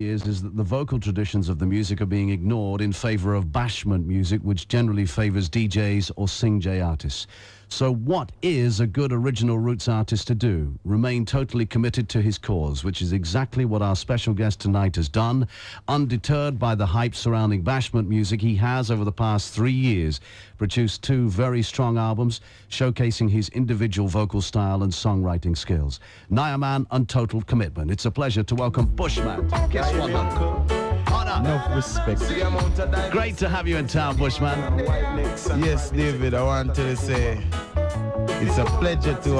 is that the vocal traditions of the music are being ignored in favor of bashment music, which generally favors DJs or sing-jay artists. So what is a good original roots artist to do? Remain totally committed to his cause, which is exactly what our special guest tonight has done. Undeterred by the hype surrounding bashment music, he has, over the past 3 years, produced 2 very strong albums, showcasing his individual vocal style and songwriting skills. Nyaman and Total Commitment. It's a pleasure to welcome Bushman. Guess what? Enough respect. Great to have you in town, Bushman. Yes, David, I want to say it's a pleasure to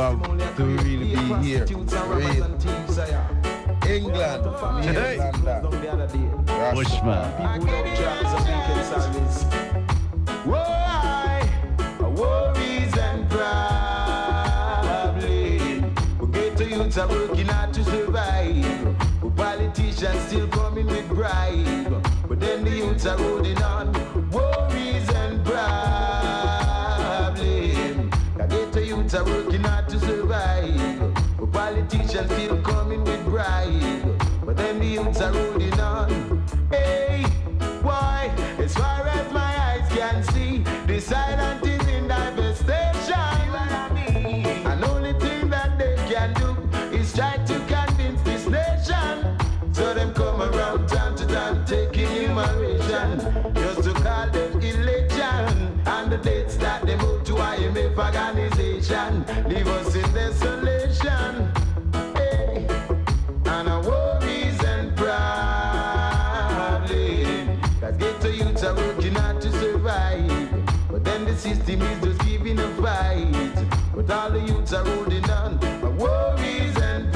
really be here. Real. England, Hey. Bushman. Worries and problems. We get to youths are working hard to survive. Politicians still coming with bribe, but then the youths are holding on. Worries and problems. I get the youths are working hard to survive, but politicians still coming with bribe, but then the youths are holding on. Hey, why? As far as my eyes can see, the silent is in devastation. And the only thing that they can do is try to convince this nation. So them come around time to time taking humiliation, just to call them election. And the dates that they move to IMF organization leave us in desolation. Hey. And our worries and problems, cause ghetto youths are working hard to survive, but then the system is just giving a fight. But all the youths are holding on. Our worries and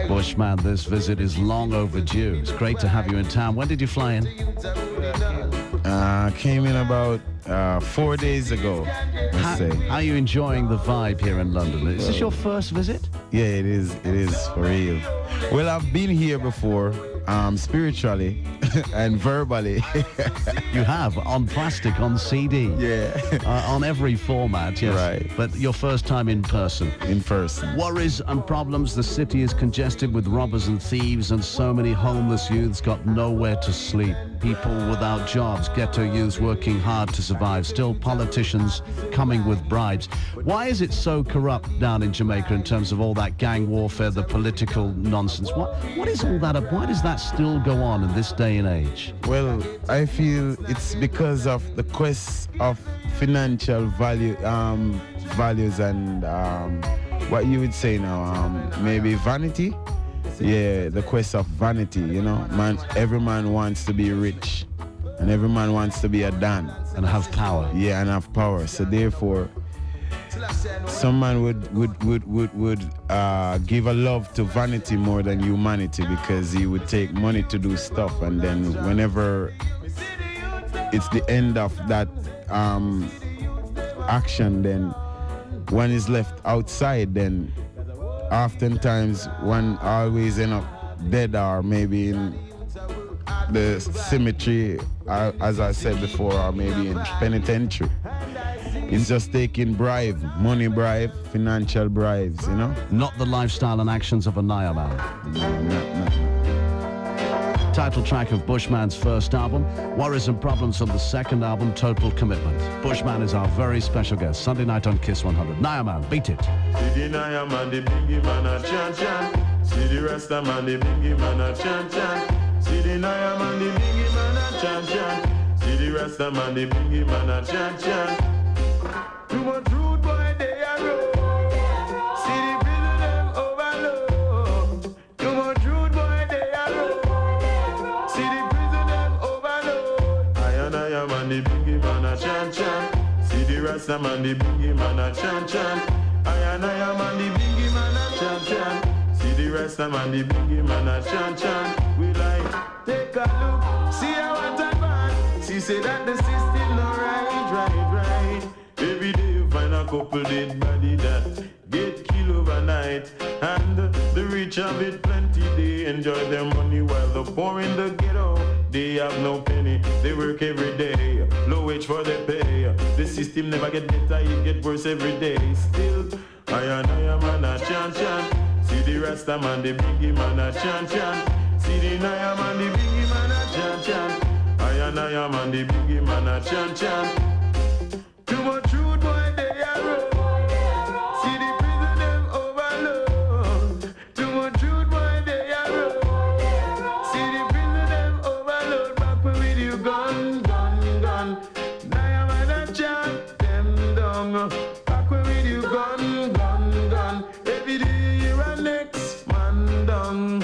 Bushman, this visit is long overdue. It's great to have you in town. When did you fly in? Came in about 4 days ago, let's say. How are you enjoying the vibe here in London? Is this your first visit? Yeah, it is for real. Well, I've been here before, spiritually and verbally. You have, on plastic, on CD. Yeah. On every format, yes. Right. But your first time in person. In person. Worries and problems. The city is congested with robbers and thieves, and so many homeless youths got nowhere to sleep. People without jobs, ghetto youths working hard to survive, still politicians coming with bribes. Why is it so corrupt down in Jamaica in terms of all that gang warfare, the political nonsense? What is all that? Why does that still go on in this day and age? Well, I feel it's because of the quest of financial values and what you would say now, maybe vanity. Yeah, the quest of vanity, you know. Every man wants to be rich, and every man wants to be a Don. And have power. Yeah, and have power. So therefore, some man would give a love to vanity more than humanity, because he would take money to do stuff, and then whenever it's the end of that action, then one is left outside, then oftentimes one always end up dead, or maybe in the cemetery, as I said before, or maybe in penitentiary. It's just taking money bribe, financial bribes, you know? Not the lifestyle and actions of a Nyaman. No. Title track of Bushman's first album, Worries and Problems from the second album, Total Commitment. Bushman is our very special guest, Sunday night on Kiss 100. Nyaman, beat it. See the Nyaman, the bingy man a chan chan. See the Rasta man, the bingy man a chan chan. See the Nyaman, the bingy man a chan chan. See the Rasta man, the bingy man a chan chan. Too much rude boy, they are road. See the prison them overload. Too much rude boy, they are road. See the prison them overload. I am the bingy man a chan chan. See the Rasta man, the bingy man a chan chan. I am the bingy man a chan chan. See the Rasta man, the bingy man a chan chan. We like, take a look, see how what advance. She say that the system no right. Every day you find a couple dead body that get killed overnight. And the rich have it plenty, they enjoy their money, while the poor in the ghetto, they have no penny. They work every day, low wage for their pay. The system never get better, it get worse every day. Still, I am a chan chan. the Rasta man, the biggie man a chant chant. See the Naya man, the biggie man a chant chant. I Naya man, the biggie man a chant chant. Too much rude boy they are road. See the prison them overload. Too much rude boy they are road. See the prison them overload. Back with you gun, gun, gun. Naya man a chant them down. Back with you gun, gun, gun. Every day you are next man down.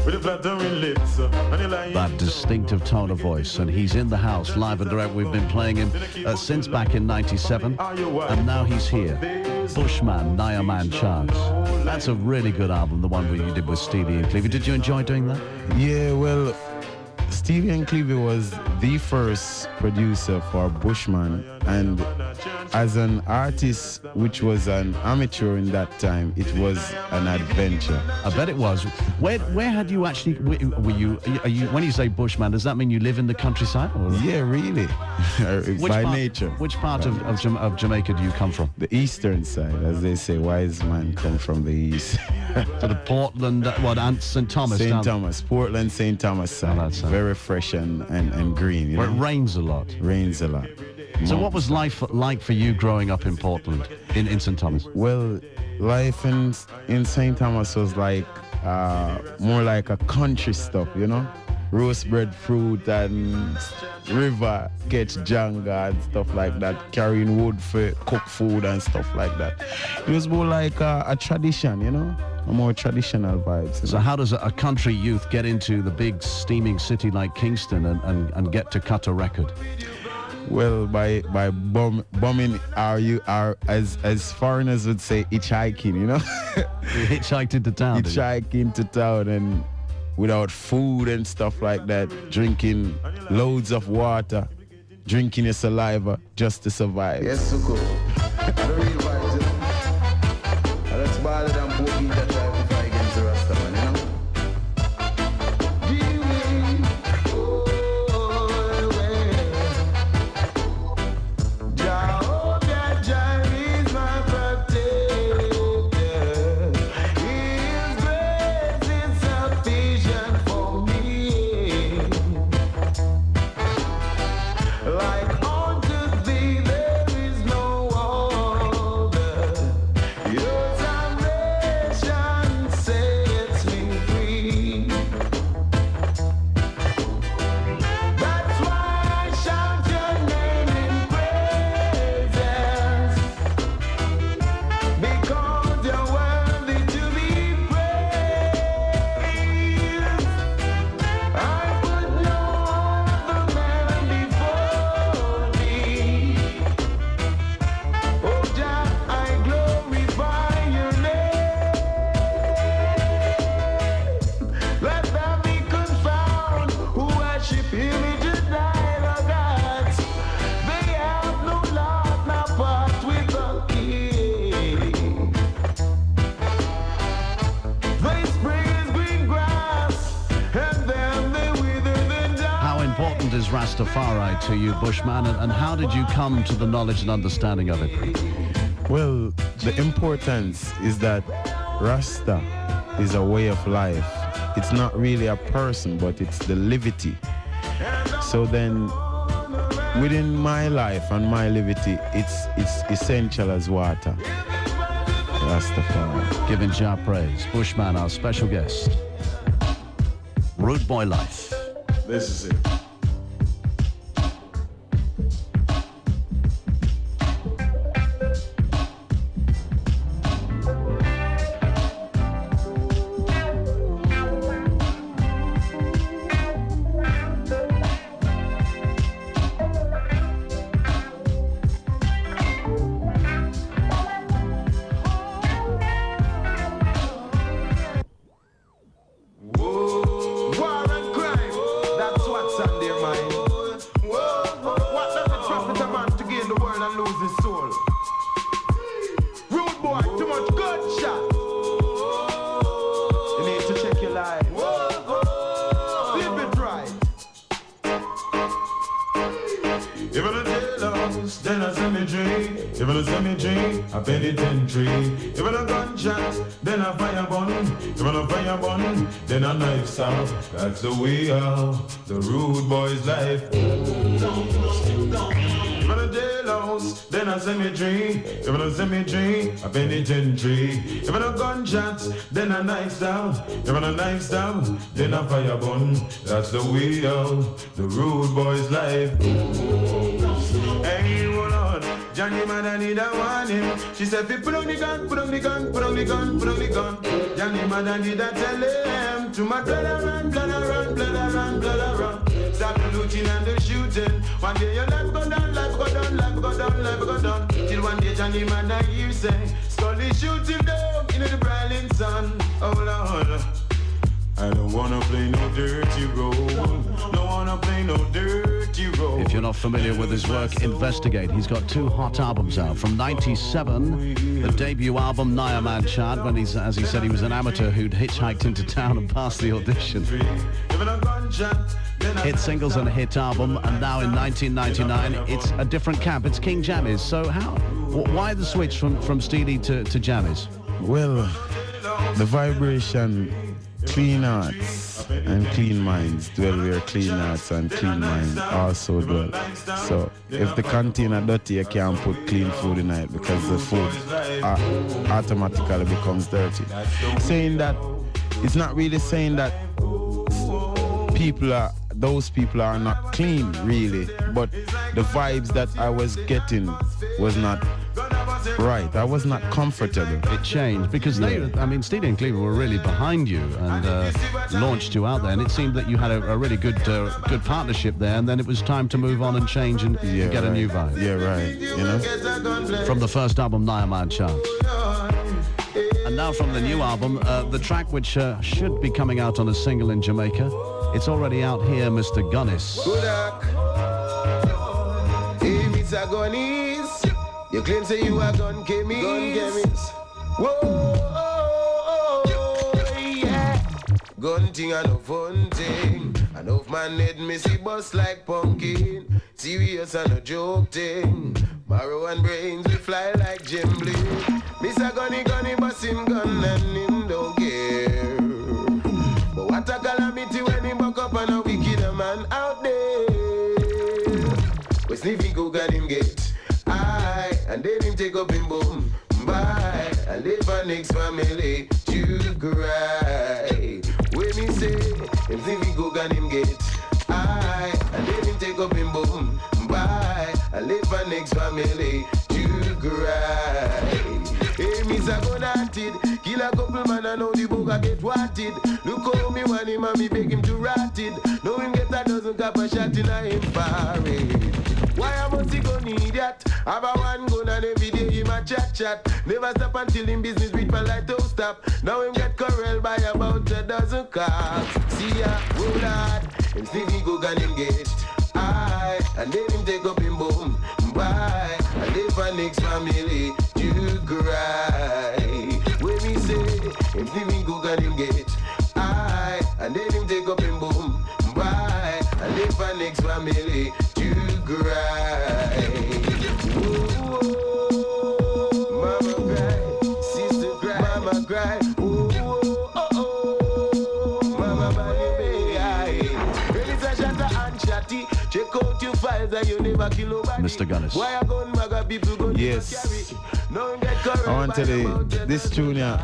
With a flattering lips and a lying. That distinctive tone of voice, and he's in the house live and direct. We've been playing him since back in '97, and now he's here. Bushman, Naya Man Chants. That's a really good album, the one where you did with Stevie and Clevie. Did you enjoy doing that? Yeah, well, Stevie and Clevie was the first producer for Bushman, and as an artist, which was an amateur in that time, it was an adventure. I bet it was. Where had you actually, were you, when you say Bushman, does that mean you live in the countryside? Or? Yeah, really. By nature. Which part of Jamaica do you come from? The eastern side, as they say, wise man come from the east. Sort of Portland, and St. Thomas? St. Thomas, Portland, St. Thomas side. Oh, very fresh and green. You Where know? it rains a lot. Rains a lot. So what was life like for you growing up in Portland, in St. Thomas? Well, life in St. Thomas was like more like a country stuff, you know? Roast bread fruit and river, catch janga and stuff like that, carrying wood for cook food and stuff like that. It was more like a tradition, you know? A more traditional vibes. So how does a country youth get into the big steaming city like Kingston and get to cut a record? Well, by bumming, as foreigners would say, hitchhiking, you know? You hitchhiked into town. Hitchhiking into town, and without food and stuff like that, drinking loads of water, drinking your saliva just to survive. Yes, Suko. I don't really vibes, you know. And that's better than Boogie that try to fight against the Rasta, man, you know. Rastafari to you, Bushman, and how did you come to the knowledge and understanding of it? Well, the importance is that Rasta is a way of life. It's not really a person, but it's the livity. So then, within my life and my livity, it's essential as water. Rastafari. Giving Jah praise. Bushman, our special guest. Rude Boy Life. This is it. War and crime, that's what's on the a cemetery, a penitentiary. If I a gunshot, then a fire burn. If I a fire burn, then a knife stab. That's the way of the rude boy's life. If I a jailhouse, then a cemetery. If I a cemetery, a penitentiary. If I a gunshot, then a knife stab. If I a knife stab, then a fire burn. That's the way of the rude boy's life. Hey, hold on, Johnny man, I need a warning. She said, put on the gun, put on the gun, put on the gun, put on the gun. Johnny man, I need a tell him to my blood run, blood run, blood run, blood run. Stop the looting and the shooting. One day your life go down, life go down, life go down, life go down. Till one day Johnny man, I hear say, Scully shoot him down in the brilliant sun. Oh Lord, I don't wanna play no dirty role. Don't wanna play no dirty role. If you're not familiar with his work, investigate. He's got 2 hot albums out. From '97, the debut album, Naya Man Chant, when he's, as he said, he was an amateur who'd hitchhiked into town and passed the audition. Hit singles and a hit album, and now in 1999, it's a different camp. It's King Jammies. So why the switch from Steely to Jammies? Well, the vibration, clean hearts and clean minds dwell where clean hearts and clean minds also dwell. So if the container dirty, you can't put clean food in it because the food automatically becomes dirty. Saying that, it's not really saying that those people are not clean really, but the vibes that I was getting was not right. I was not comfortable. It changed because Steely and Cleaver were really behind you and launched you out there, and it seemed that you had a really good partnership there, and then it was time to move on and change and get a new vibe. Yeah, right. You know, from the first album, Naya Man Chant. And now from the new album, the track which should be coming out on a single in Jamaica. It's already out here, Mr. Gunnis. Good luck. Hey, Mr. Gunnis. You claim say you are gun chemist. Whoa, yeah. Gun thing and no fun thing. Enough man head me see bust like pumpkin. Serious and a joke thing. Marrow and brains we fly like Jimbley. Mr. Gunny bust him gun and him don't care. But what a calamity when he buck up and a wicked man out there. We sniffy go got him get high and then him take up him boom. Bye, I live for next family to cry. When me say, him sniffy go got him get high and then him take up him boom. Bye, I live for next family to cry. Hey, Mr. Gunatted, kill a couple man and now the booger get wanted. Look how me want him and me beg him to rat it. Know him get a dozen cap a shot in a him parade. Why I must he go need that? Have a one gun and every day him a chat. Never stop until him business with my light don't stop. Now him get corral by about a dozen cars. See ya, roll hard, him Stevie go gun him get high, and then him take up him boom. Bye, and live for next family to cry. When me say, him Stevie go gun him get high, and then him take up him boom. Bye, and live for next family to cry. Whoa, mama cry, sister cry, mama cry. Whoa, oh, mama baby, when it's a shatter and chatty, check out your files that you never kill nobody. Mr. Gunnis. Why a gun maga people go Yes. carry? No get correct. I want to tell you, this tune here,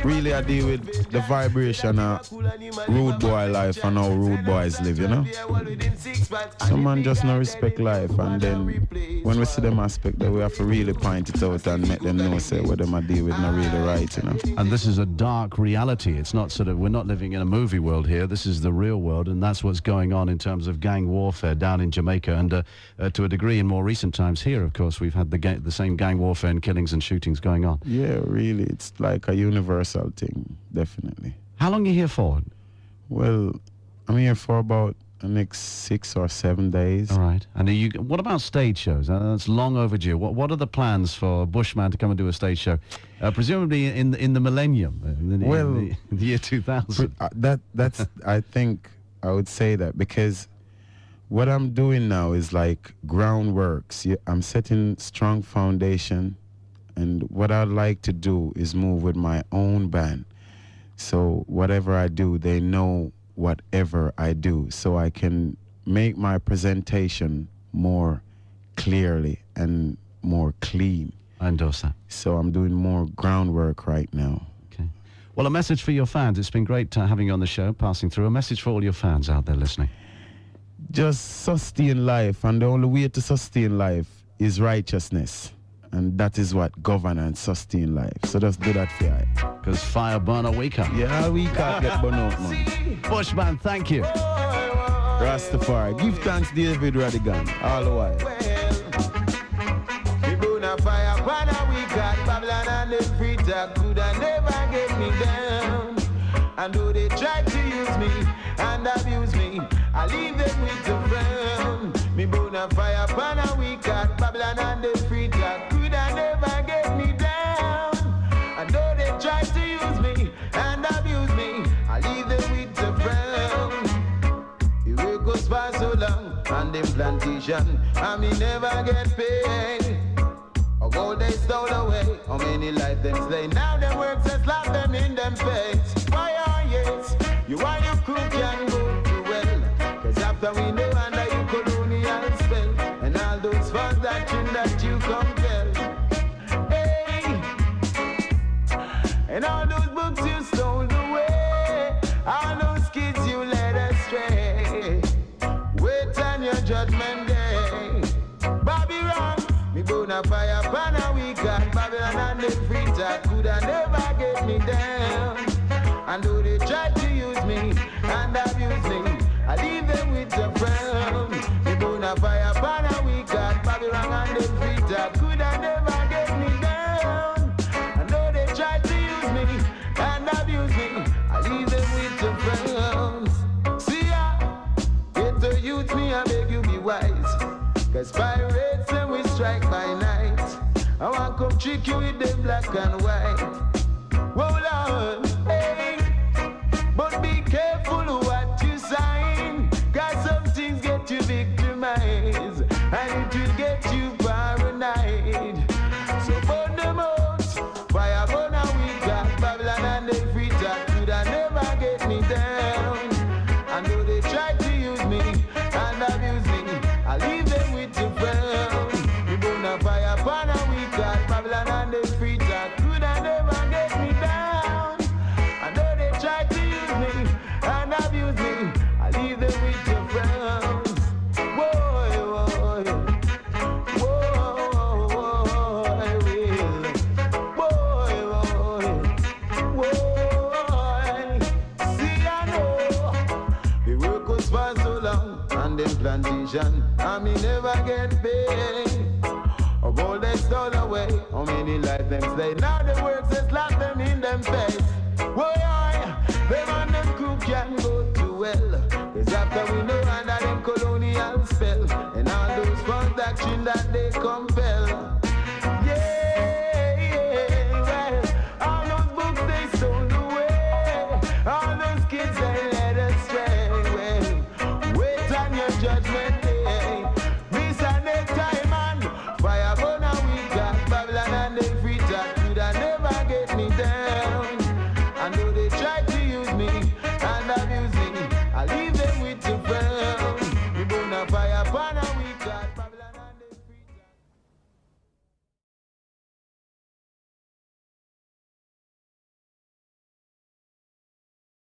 really I deal with the vibration of rude boy life and how rude boys live, you know? Some man just no respect life, and then when we see them aspect that we have to really point it out and make them know say what them I deal with not really right, you know? And this is a dark reality. It's not we're not living in a movie world here. This is the real world, and that's what's going on in terms of gang warfare down in Jamaica, and to a degree in more recent times here, of course, we've had the same gang warfare and killings and shootings going on. Yeah, really, it's like a universal thing, definitely. How long are you here for? Well, I'm here for about the next 6 or 7 days. All right. And what about stage shows? That's long overdue. What are the plans for Bushman to come and do a stage show? Presumably in the millennium, in the year 2000. That's I think I would say that because What I'm doing now is like groundworks. I'm setting strong foundation, and what I'd like to do is move with my own band. So whatever I do, they know whatever I do, so I can make my presentation more clearly and more clean. I endorse that. So I'm doing more groundwork right now. Okay. Well, a message for your fans. It's been great having you on the show, passing through. A message for all your fans out there listening. Just sustain life, and the only way to sustain life is righteousness. And that is what govern and sustain life. So just do that for you. Because fire burn a week up. Yeah, we can't get burn out, man. Bushman, thank you. Rastafari. Give thanks, David Rodigan, all the while. We burn a fire, burn a week at Babylon, and the freezer could never get me down. And though they try to use me and abuse me, I leave them with the frown. Me burn a fire, burn a week at Babylon, and the freezer could never get me down. And though they try to use me and abuse me, I leave them with the frown. The work goes for so long on them plantation, and me never get paid. Or gold they stole away, how many lives them slay. Now them works and slap them in them face. Why are yes, you and your crew can go too well. Cause after we know under you colonial spell, and all those funds that you compel. Hey, and all those books you stole away, all those kids you led astray. Wait on your judgment day. Bobby wrong, me burn a fire, pan a week at Babylon, and the freezer coulda never get me down. And though they try to use me and abuse me, I leave them with the frown. Me burn a fire, pan a week at Babylon, and the freezer coulda never get me down. And though they try to use me and abuse me, I leave them with the frowns. See ya, get to youth me, I beg you be wise. Cause pirates and we strike by night. I want come trick you with them black and white. Whoa Lord, hey, but be careful what you sign. Cause some things get you victimized, and it will get you paranoid. So burn them out, fire burn a week at Babylon, and the freezer coulda never get me down. And though they try to use me and abuse me, I leave them with the frown. We burn a fire burn a week at Babylon, and the freezer coulda never get me down. And though they try to use me and abuse me, I leave them with the frowns. Whoa, whoa, whoa, whoa, I will. Whoa, whoa, whoa. See, I know the work was for so long on them plantation, and me never get paid. Or gold they stole away, how many lives them slay. Now the work says lock them